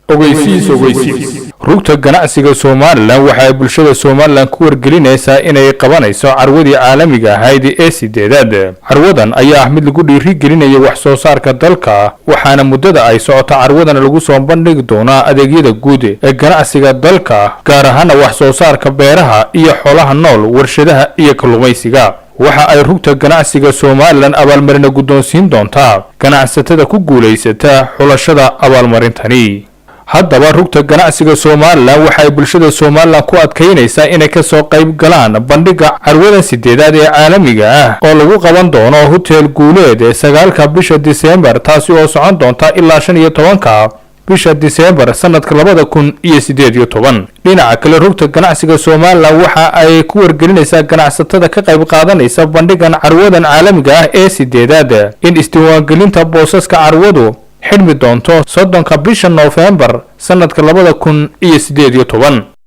ogeysiis rugta ganacsiga Soomaaliland waxa ay bulshada Soomaaliland ku wargelinaysaa inay qabanayso carwadii caalamiga ahayd ee sideedaad. Carwadan ayaa ah mid lagu dhiirigelinayo wax soo saarka dalka, waxaana muddada ay socoto carwadan lagu soo bandhigi doonaa adeegyada guud ee ganacsiga dalka, gaar ahaan wax soo saarka beeraha iyo xoolaha nool, warshadaha iyo kalluumaysiga. waxa ay rugta ganacsiga Soomaaliland abaalmarin guddoonsiin doontaa ganacsatada ku guuleysata xulashada abaalmarintani. haddaba rugta ganacsiga Soomaaliland waxa ay bulshada Soomaaliland ku adkeynaysaa inay ka soo qayb galaan bandhiga carwada sideedaad ee caalamiga ah oo lagu qaban doono hotel Guuleed ee 9 bisha December, taasi oo socon doonta ilaa 15 bisha December sanadka 2018. dhinaca kale rugta ganacsiga Soomaaliland waxa ay ku wargelinaysaa ganacsatada ka qayb qaadanaysa bandhigan carwadan caalamiga ah ee sideedaad in isdiiwaangelinta boosaska carwadu xidhmi doonto 30 bisha November sanadka 2018.